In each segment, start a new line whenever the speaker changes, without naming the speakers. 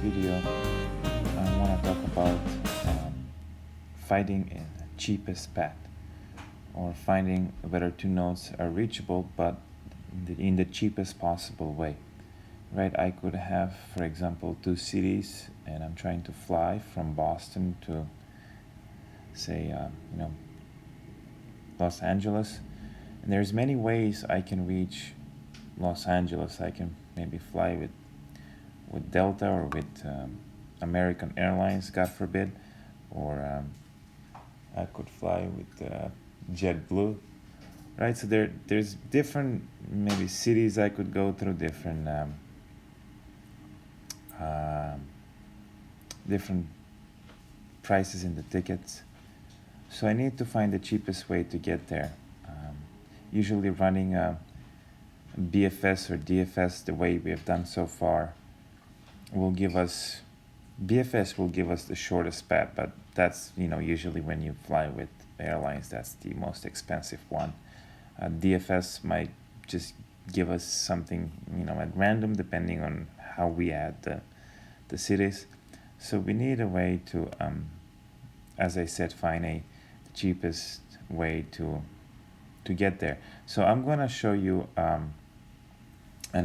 video, I want to talk about finding a cheapest path, or finding whether two nodes are reachable but in the cheapest possible way. Right? I could have, for example, two cities, and I'm trying to fly from Boston to, say, Los Angeles. And there's many ways I can reach Los Angeles. I can maybe fly with Delta or with American Airlines, God forbid, or I could fly with JetBlue, right? So there's different maybe cities I could go through, different different prices in the tickets. So I need to find the cheapest way to get there. Usually running a BFS or DFS the way we have done so far will give us, BFS will give us the shortest path, but that's, usually when you fly with airlines, that's the most expensive one. DFS might just give us something, at random, depending on how we add the cities. So we need a way to, as I said, find a cheapest way to get there. So I'm going to show you an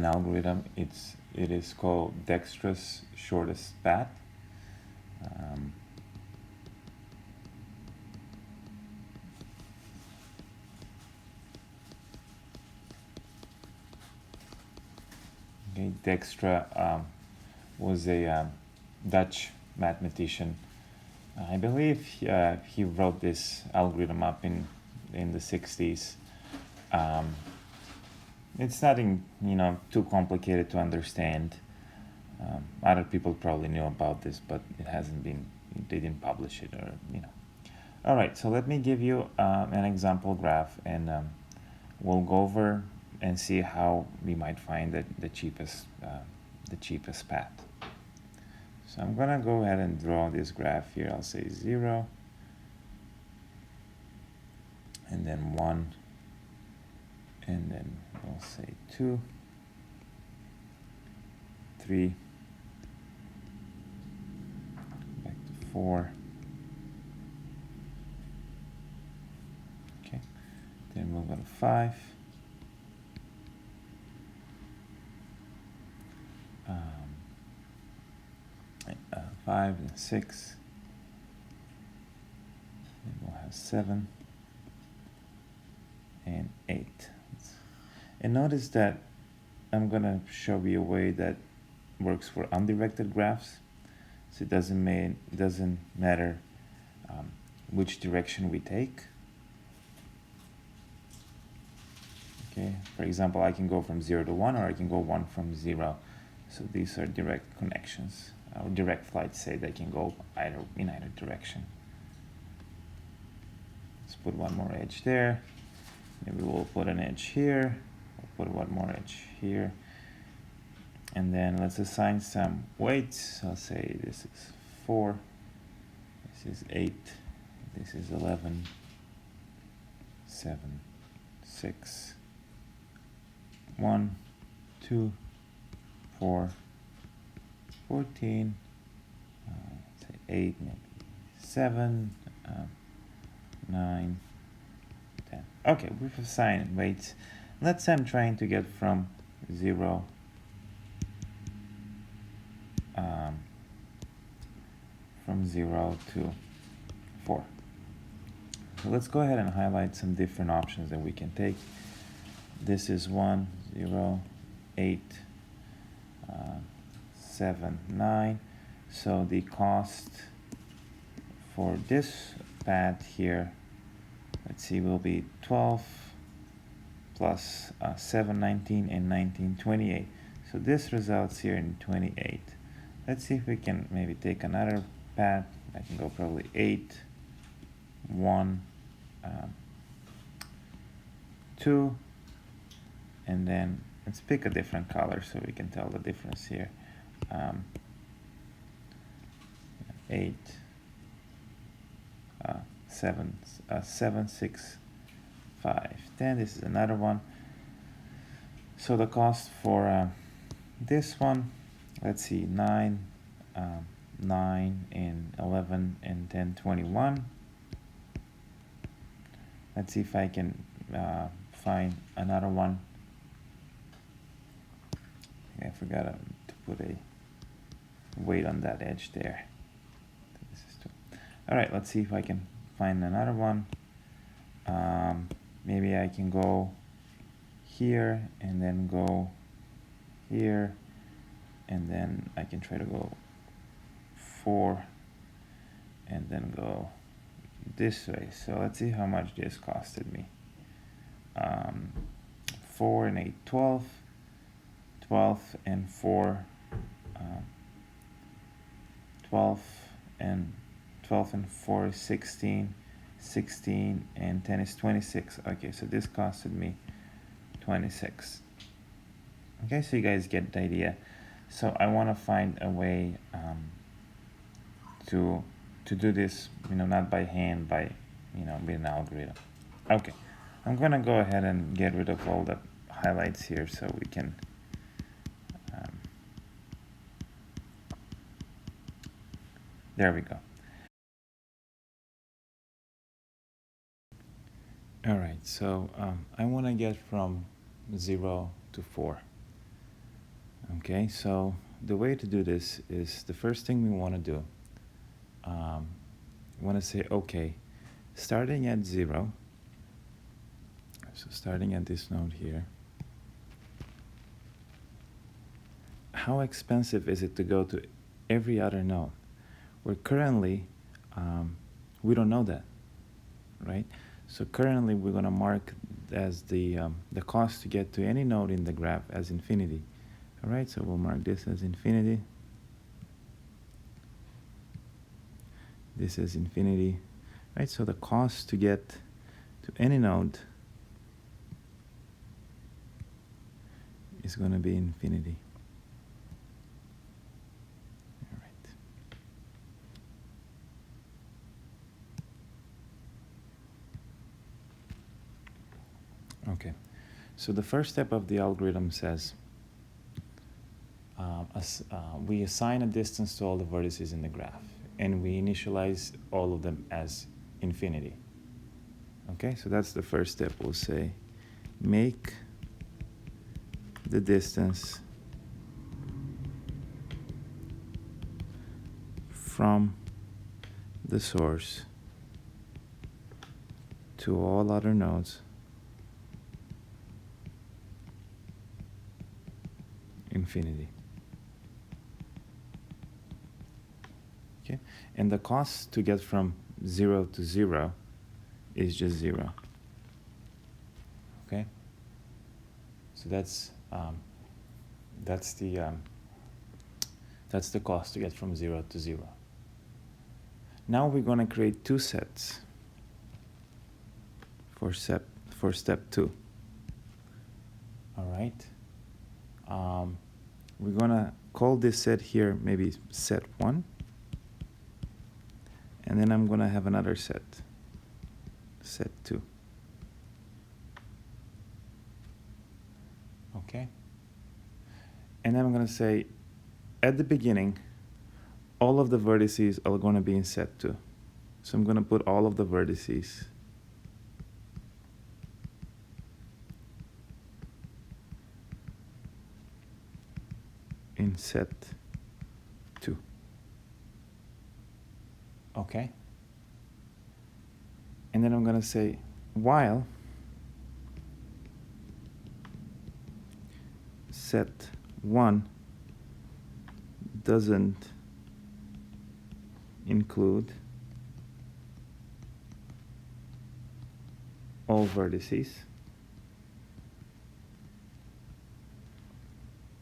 algorithm. It is called Dijkstra's shortest path. Okay, Dijkstra was a Dutch mathematician. I believe he wrote this algorithm up in the 60s. It's nothing, too complicated to understand. Other people probably knew about this, but it hasn't been, they didn't publish it, or, All right, so let me give you an example graph, and we'll go over and see how we might find the cheapest path. So I'm gonna go ahead and draw this graph here. I'll say 0, and then 1, and then we'll say 2, 3, back to 4. Okay, then we'll go to 5. 5 and 6, and we'll have 7 and 8. And notice that I'm gonna show you a way that works for undirected graphs. So it doesn't matter which direction we take. Okay, for example, I can go from 0 to 1, or I can go 1 from 0. So these are direct connections. Direct flights say they can go in either direction. Let's put one more edge there. Maybe we'll put an edge here. We'll put one more edge here. And then let's assign some weights. I'll say this is 4. This is 8. This is 11. 7. 6. 1. 2. 4. 14, say 8, maybe 7, 9, 10. Okay, we've assigned weights. Let's say I'm trying to get from 0 to 4. So let's go ahead and highlight some different options that we can take. This is 1, 0, 8, 7, 9. So the cost for this path here, let's see, will be 12 plus 7, 19, and 19, 28. So this results here in 28. Let's see if we can maybe take another path. I can go probably 8, 1, 2, and then let's pick a different color so we can tell the difference here. 8, 7, 6, 5, 10. This is another one. So the cost for this one, let's see, 9, 9 and 11 and 10, 21. Let's see if I can find another one. I forgot to put a weight on that edge there. This is all right, let's see if I can find another one. Maybe I can go here and then go here, and then I can try to go 4 and then go this way. So let's see how much this costed me. 4 and 8, 12, 12 and 4, 12 and 4 is 16, 16 and 10 is 26. Okay, so this costed me 26. Okay, so you guys get the idea. So I want to find a way to do this, not by hand, by with an algorithm. Okay, I'm gonna go ahead and get rid of all the highlights here so we can there we go. All right, so I want to get from 0 to 4. Okay, so the way to do this is, the first thing we want to do, we want to say, okay, starting at 0, so starting at this node here, how expensive is it to go to every other node? Where currently, we don't know that, right? So currently we're going to mark as the cost to get to any node in the graph as infinity. All right, so we'll mark this as infinity. This is infinity, right? So the cost to get to any node is going to be infinity. All right. Okay, so the first step of the algorithm says we assign a distance to all the vertices in the graph, and we initialize all of them as infinity. Okay, so that's the first step. We'll say make the distance from the source to all other nodes infinity. Okay, and the cost to get from 0 to 0 is just 0. Okay, so that's the cost to get from 0 to 0. Now we're going to create 2 sets for step 2. All right. We're going to call this set here maybe set 1. And then I'm going to have another set 2. Okay. And then I'm going to say, at the beginning, all of the vertices are going to be in set 2. So I'm going to put all of the vertices in set 2. Okay. And then I'm going to say, while set 1 doesn't include all vertices,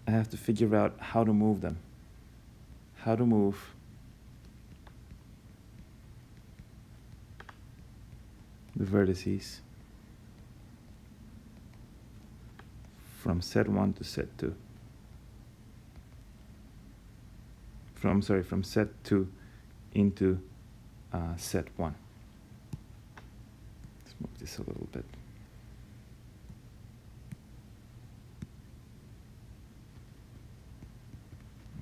I have to figure out how to move them. How to move the vertices from set 1 to set 2. From set 2 into set 1. Let's move this a little bit.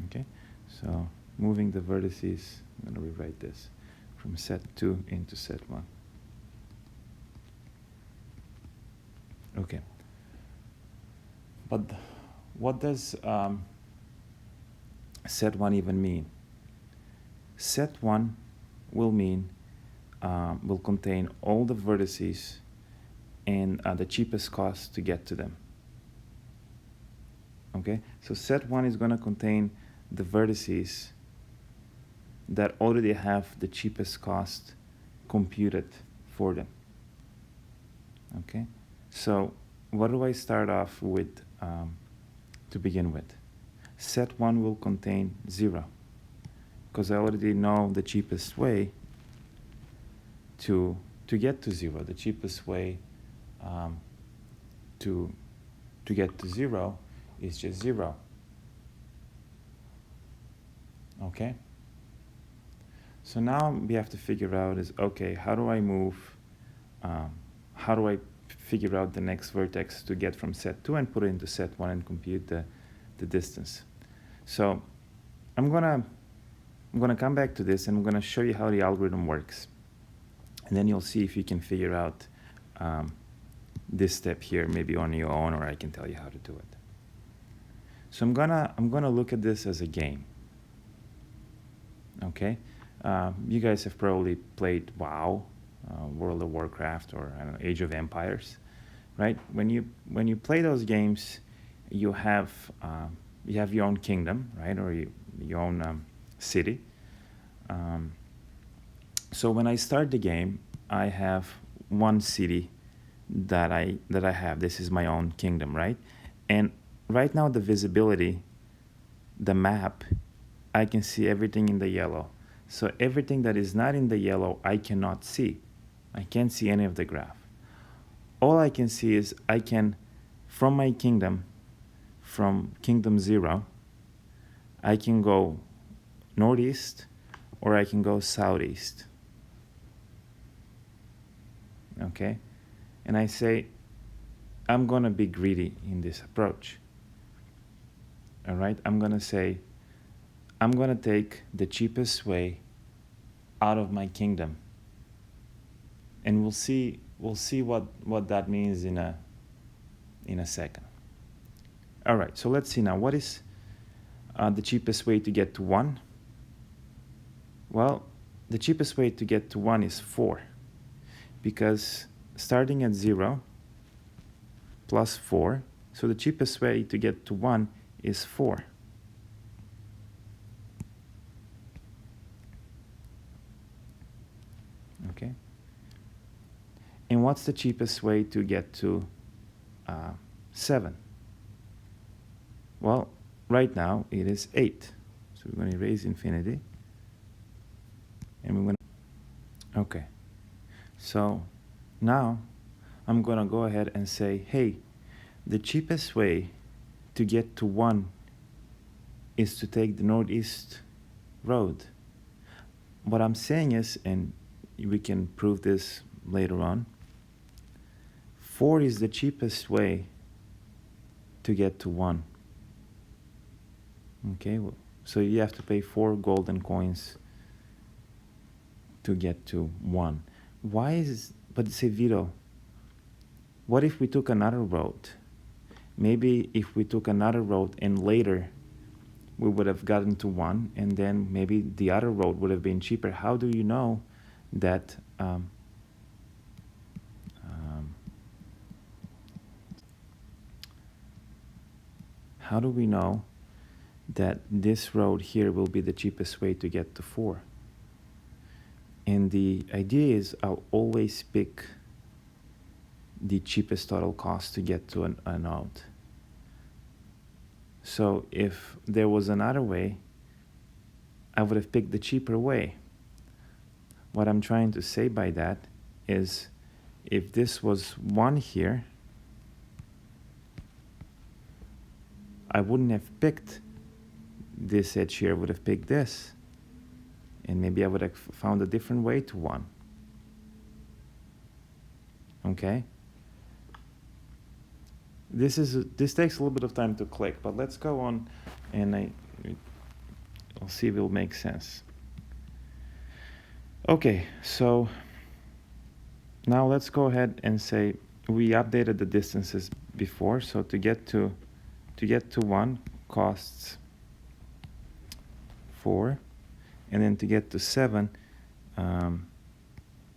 Okay, so moving the vertices, I'm going to rewrite this, from set 2 into set 1. Okay. But what does set 1 even mean? Set 1 will mean, will contain all the vertices and the cheapest cost to get to them. Okay, so set 1 is going to contain the vertices that already have the cheapest cost computed for them. Okay, so what do I start off with to begin with? Set 1 will contain 0, because I already know the cheapest way to get to 0. The cheapest way to get to 0 is just 0. Okay? So now we have to figure out is, okay, how do I move, how do I figure out the next vertex to get from set 2 and put it into set 1 and compute the distance. So I'm gonna come back to this and I'm gonna show you how the algorithm works. And then you'll see if you can figure out this step here maybe on your own, or I can tell you how to do it. So I'm gonna look at this as a game. Okay, you guys have probably played WoW, World of Warcraft, or I don't know, Age of Empires, right? When you play those games, you have your own kingdom, right, or your own city. So when I start the game, I have one city that I have. This is my own kingdom, right? And right now the visibility, the map, I can see everything in the yellow. So everything that is not in the yellow, I cannot see. I can't see any of the graph. All I can see is I can, from my kingdom, from kingdom 0, I can go northeast or I can go southeast. Okay? And I say, I'm going to be greedy in this approach. All right? I'm going to say, I'm going to take the cheapest way out of my kingdom. And we'll see what that means in a second. All right, so let's see now. What is the cheapest way to get to 1? Well, the cheapest way to get to 1 is 4. Because starting at 0 plus 4, so the cheapest way to get to 1 is 4. Okay. And what's the cheapest way to get to 7? Well, right now it is 8. So we're going to erase infinity. And we're going to... Okay. So now I'm going to go ahead and say, hey, the cheapest way to get to 1 is to take the northeast road. What I'm saying is, and we can prove this later on, 4 is the cheapest way to get to 1. Okay, so you have to pay 4 golden coins to get to 1. Why is, but say Vito, what if we took another road? Maybe if we took another road and later we would have gotten to 1, and then maybe the other road would have been cheaper. How do you know that how do we know that this road here will be the cheapest way to get to 4? And the idea is I'll always pick the cheapest total cost to get to a node. So if there was another way, I would have picked the cheaper way. What I'm trying to say by that is, if this was 1 here, I wouldn't have picked this edge here, I would have picked this. And maybe I would have found a different way to 1. Okay? This takes a little bit of time to click, but let's go on and We'll see if it'll make sense. Okay, so now let's go ahead and say we updated the distances before. So to get to 1 costs 4, and then to get to 7,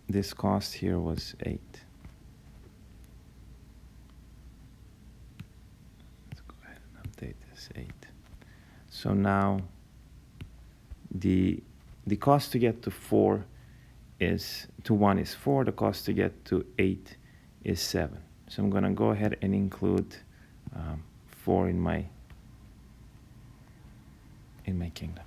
this cost here was 8. Let's go ahead and update this 8. So now the cost to get to 4 is to 1 is 4. The cost to get to 8 is 7. So I'm going to go ahead and include 4 in my kingdom.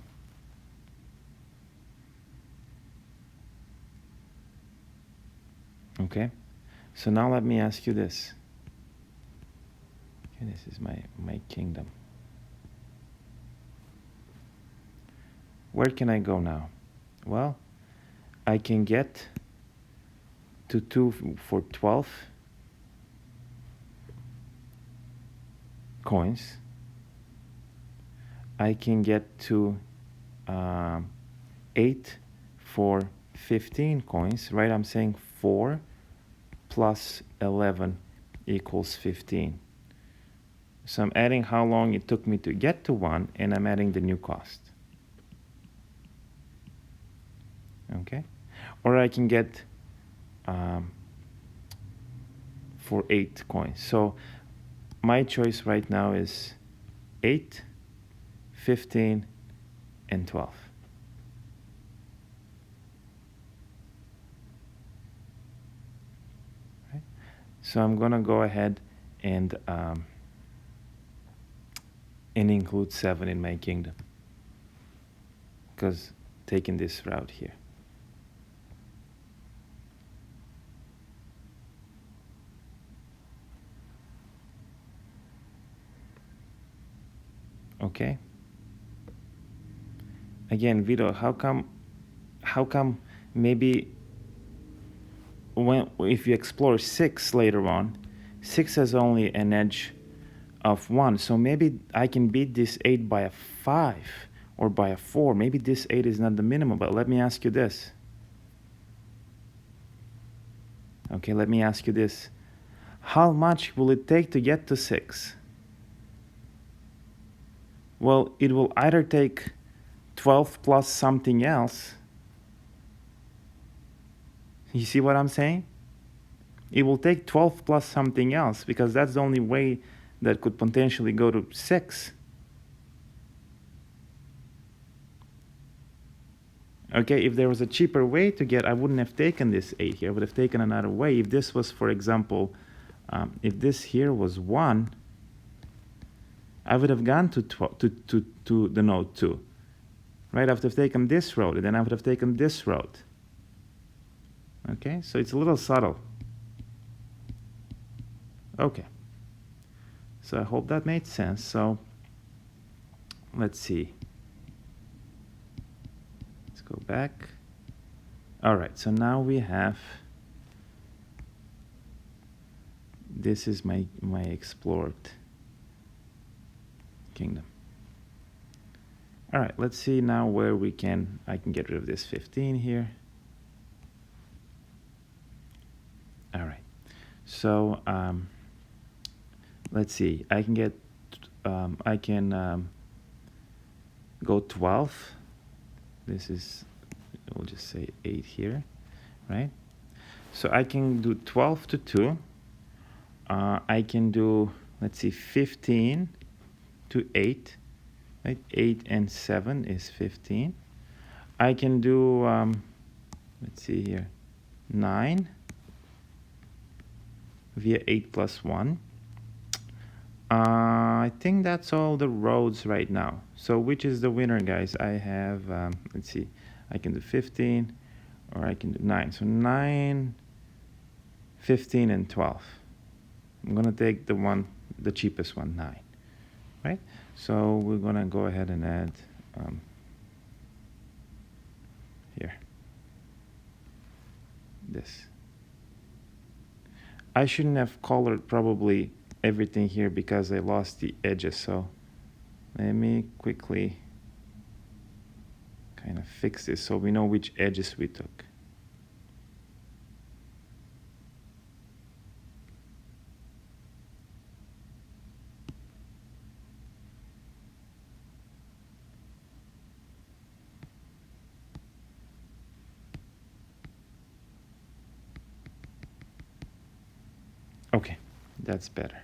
Okay, so now let me ask you this. Okay, this is my kingdom. Where can I go now? Well, I can get to 2 for 12 coins. I can get to 8 for 15 coins, right? I'm saying 4 plus 11 equals 15. So I'm adding how long it took me to get to 1, and I'm adding the new cost. Okay? Or I can get for 8 coins. So my choice right now is 8, 15, and 12. Right? So I'm going to go ahead and include 7 in my kingdom, because taking this route here. Okay. Again, Vito, how come maybe if you explore 6 later on, 6 has only an edge of 1, so maybe I can beat this 8 by a 5 or by a 4. Maybe this 8 is not the minimum, but let me ask you this. Okay, let me ask you this. How much will it take to get to 6? Well, it will either take 12 plus something else. You see what I'm saying? It will take 12 plus something else, because that's the only way that could potentially go to 6. Okay, if there was a cheaper way to get, I wouldn't have taken this 8 here. I would have taken another way. If this was, for example, if this here was 1, I would have gone to the node 2. Right? I would have taken this road, and then I would have taken this road. Okay, so it's a little subtle. Okay. So I hope that made sense. So let's see. Let's go back. All right, so now we have, this is my explored kingdom. All right, let's see now where I can get rid of this 15 here. All right, so let's see, I can get, I can go 12. This is, we'll just say 8 here, right? So I can do 12 to 2. I can do, let's see, 15 to 8, right? 8 and 7 is 15. I can do, let's see here, 9 via 8 plus 1. I think that's all the roads right now. So which is the winner, guys? I have, let's see, I can do 15, or I can do 9. So 9, 15, and 12. I'm going to take the cheapest one, 9. Right? So we're going to go ahead and add here, this. I shouldn't have colored probably everything here because I lost the edges. So let me quickly kind of fix this so we know which edges we took. Okay, that's better.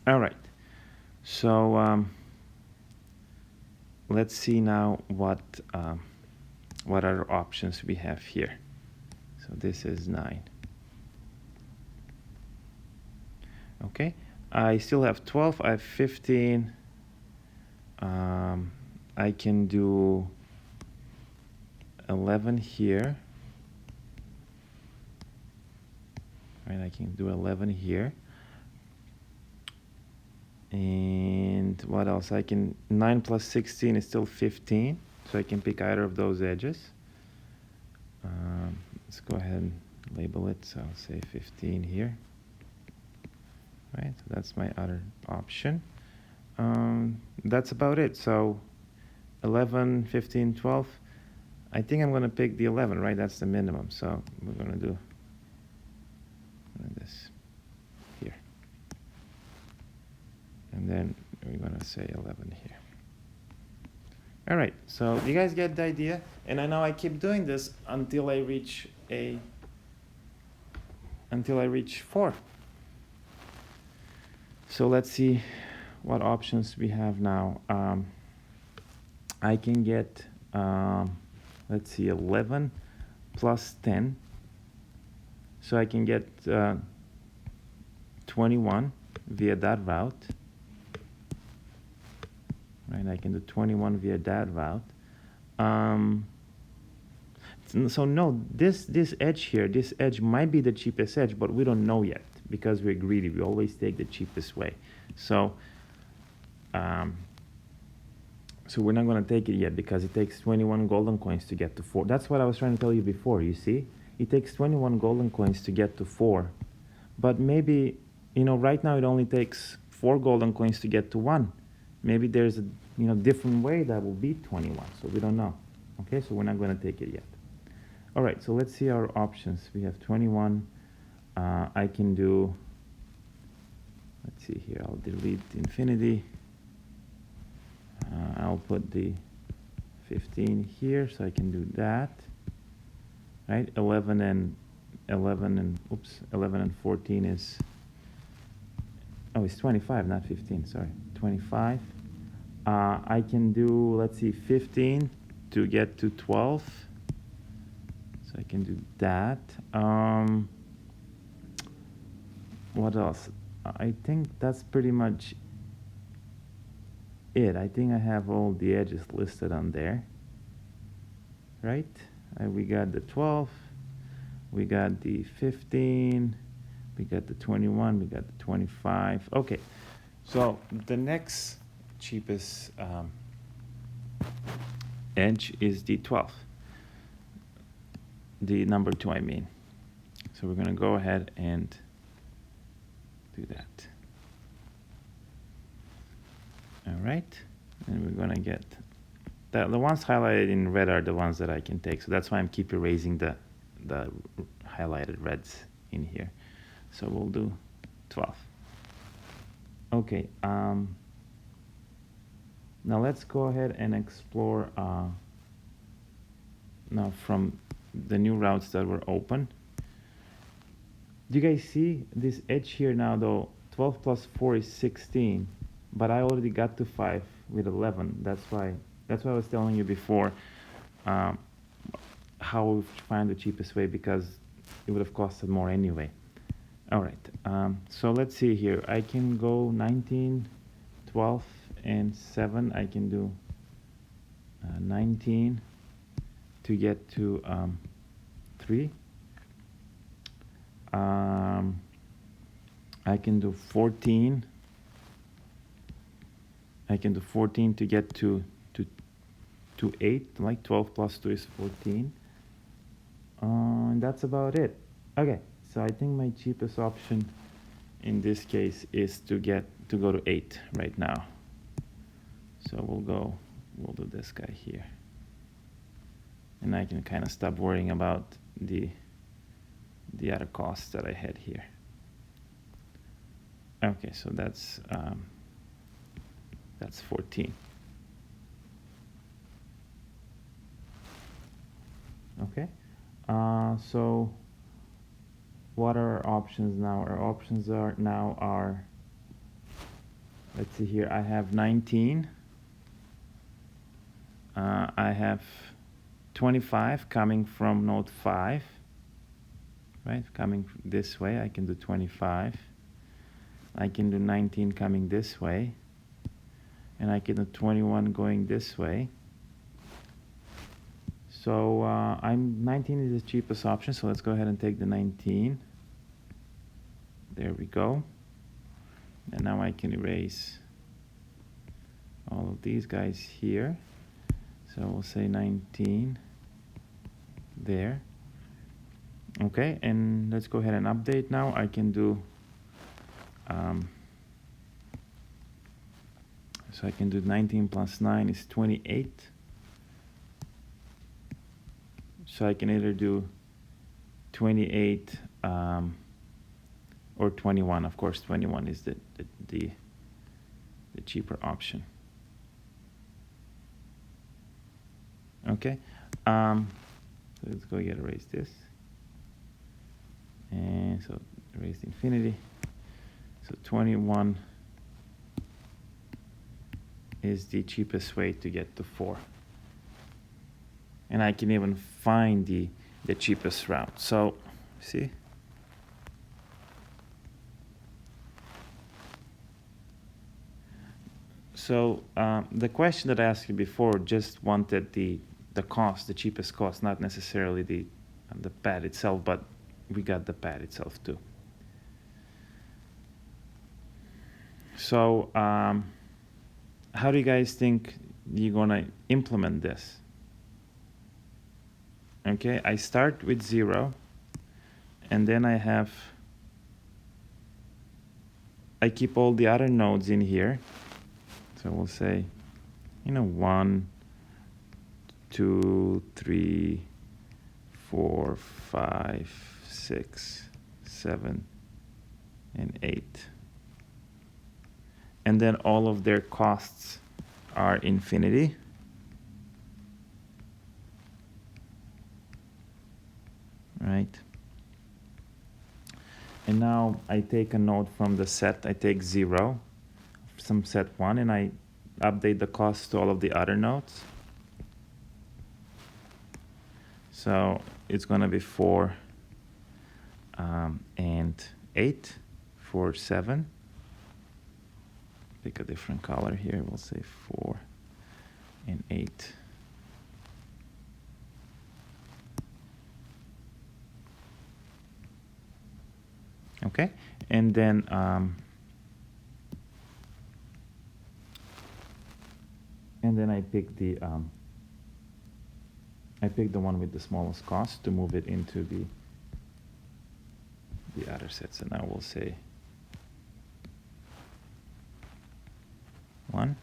All right, so let's see now what other options we have here. So this is 9. Okay, I still have 12, I have 15. I can do 11 here. Right, I can do 11 here. And what else? I can, 9 plus 16 is still 15. So I can pick either of those edges. Let's go ahead and label it. So I'll say 15 here. Right, so that's my other option. That's about it. So 11, 15, 12. I think I'm going to pick the 11, right? That's the minimum. So we're going to do this here. And then we're going to say 11 here. All right, so you guys get the idea? And I know I keep doing this until I reach 4. So let's see what options we have now. I can get, let's see, 11 plus 10. So I can get 21 via that route. Right, I can do 21 via that route. So no, this edge here, this edge might be the cheapest edge, but we don't know yet because we're greedy. We always take the cheapest way. So, so we're not going to take it yet because it takes 21 golden coins to get to 4. That's what I was trying to tell you before, you see? It takes 21 golden coins to get to 4. But maybe, you know, right now it only takes 4 golden coins to get to 1. Maybe there's a different way that will beat 21, so we don't know. Okay, so we're not going to take it yet. All right, so let's see our options. We have 21. I can do, let's see here, I'll delete infinity. I'll put the 15 here, so I can do that. Right, 11 and 14 is, oh, it's 25, not 15, sorry, 25. I can do, let's see, 15 to get to 12. So I can do that. What else? I think that's pretty much it. I think I have all the edges listed on there. Right? We got the 12. We got the 15. We got the 21. We got the 25. Okay. So the next cheapest edge is the 12. The number 2, I mean. So we're going to go ahead and do that. All right. And we're going to get the ones highlighted in red are the ones that I can take. So that's why I'm keep erasing the highlighted reds in here. So we'll do 12. Okay. Now let's go ahead and explore now from the new routes that were open. Do you guys see this edge here now though? 12 plus 4 is 16, but I already got to 5 with 11. That's why I was telling you before how we find the cheapest way, because it would have costed more anyway. All right, so let's see here. I can go 19, 12, and 7. I can do 19 to get to 3. I can do 14. I can do 14 to get to 8. Like 12 plus 2 is 14. And that's about it. Okay, so I think my cheapest option in this case is to go to 8 right now. So we'll do this guy here. And I can kind of stop worrying about the other costs that I had here. Okay, so that's 14. Okay, so what are our options now? Our options are, let's see here, I have 19. I have 25 coming from node 5, right? Coming this way, I can do 25. I can do 19 coming this way. And I can do 21 going this way. So 19 is the cheapest option, so let's go ahead and take the 19. There we go. And now I can erase all of these guys here. So we'll say 19 there. Okay, and let's go ahead and update now. I can do, so I can do 19 plus 9 is 28. So I can either do 28 or 21. Of course, 21 is the cheaper option. Okay, so let's go ahead and erase this. And so erase infinity. So 21 is the cheapest way to get to 4. And I can even find the cheapest route. So, see? So the question that I asked you before just wanted the cost, the cheapest cost, not necessarily the pad itself, but we got the pad itself too. So how do you guys think you're gonna implement this? Okay, I start with 0, and then I keep all the other nodes in here. So we'll say, 1, 2, 3, 4, 5, 6, 7, and 8. And then all of their costs are infinity. Right? And now I take a node from the set. I take 0, some set 1, and I update the cost to all of the other nodes. So it's going to be 4 and 8, 4, 7. Pick a different color here. We'll say 4 and 8. Okay, and then I pick the one with the smallest cost to move it into the other set. So now we'll say 1.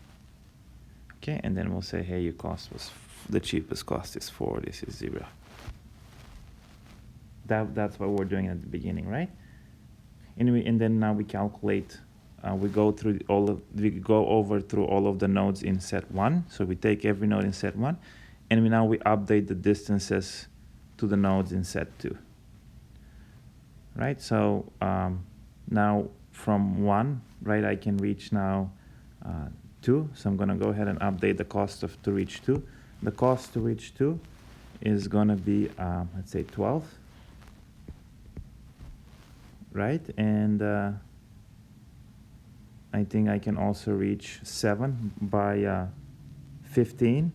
Okay, and then we'll say, hey, your cost was the cheapest cost is 4. This is 0. That's what we're doing at the beginning, right? Anyway, and then now we calculate. We go over through all of the nodes in set 1. So we take every node in set 1, and now we update the distances to the nodes in set 2. Right. So now from 1, right, I can reach now 2. So I'm going to go ahead and update the cost to reach 2. The cost to reach 2 is going to be let's say 12. Right, and I think I can also reach 7 by 15,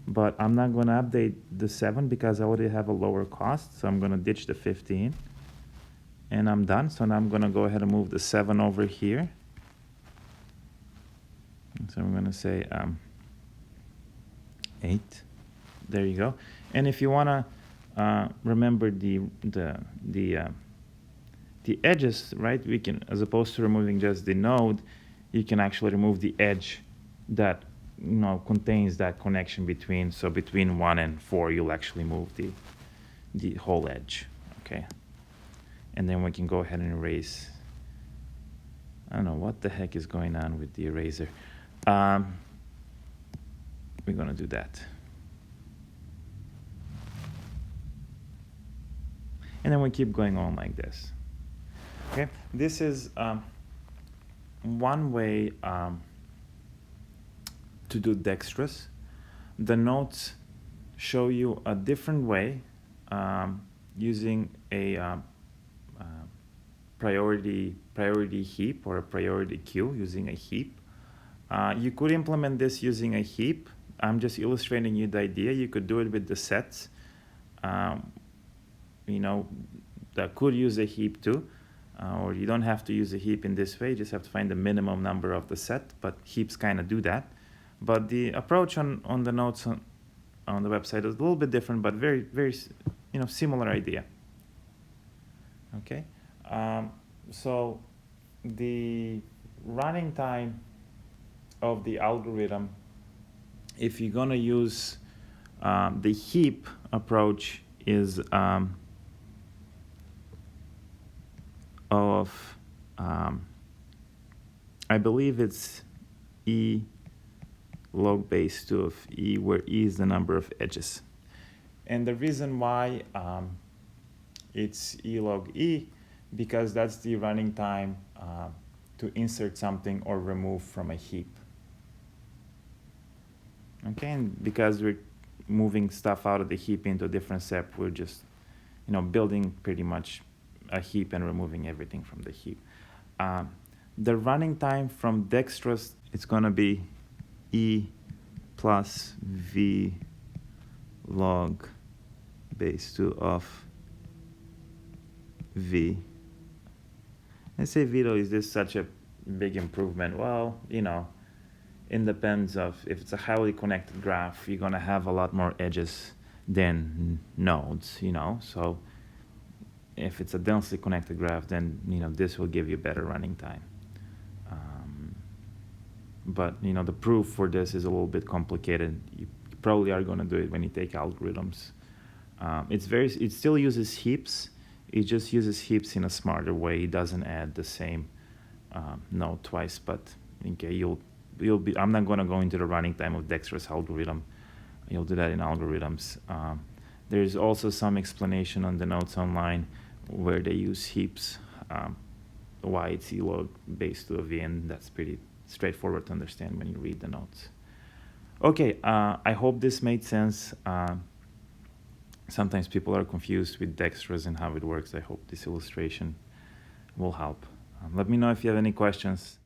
but I'm not going to update the 7 because I already have a lower cost, so I'm going to ditch the 15, and I'm done. So now I'm going to go ahead and move the 7 over here. And so I'm going to say 8. There you go. And if you want to remember the edges, right, we can, as opposed to removing just the node, you can actually remove the edge that contains that connection between, so between 1 and 4 you'll actually move the whole edge. Okay, and then we can go ahead and erase. I don't know what the heck is going on with the eraser. We're gonna do that, and then we keep going on like this. Okay, this is one way to do dexterous. The notes show you a different way using a priority heap or a priority queue, using a heap. You could implement this using a heap. I'm just illustrating you the idea. You could do it with the sets. That could use a heap too. Or you don't have to use a heap in this way. You just have to find the minimum number of the set, but heaps kind of do that. But the approach on the notes on the website is a little bit different, but very, very, similar idea. Okay, so the running time of the algorithm, if you're gonna use the heap approach, is I believe it's E log base 2 of E, where E is the number of edges. And the reason why it's E log E, because that's the running time to insert something or remove from a heap. Okay, and because we're moving stuff out of the heap into a different step, we're just building pretty much a heap and removing everything from the heap. The running time from dexterous, it's going to be E plus V log base 2 of V. Let's say, Vito, is this such a big improvement? Well, it depends of if it's a highly connected graph, you're going to have a lot more edges than nodes, so if it's a densely connected graph, then this will give you better running time. But the proof for this is a little bit complicated. You probably are going to do it when you take algorithms. It still uses heaps. It just uses heaps in a smarter way. It doesn't add the same node twice. But okay, I'm not going to go into the running time of dexterous algorithm. You'll do that in algorithms. There's also some explanation on the notes online where they use heaps, why it's E log base 2 of V, and that's pretty straightforward to understand when you read the notes. Okay, I hope this made sense. Sometimes people are confused with dexterous and how it works. I hope this illustration will help. Let me know if you have any questions.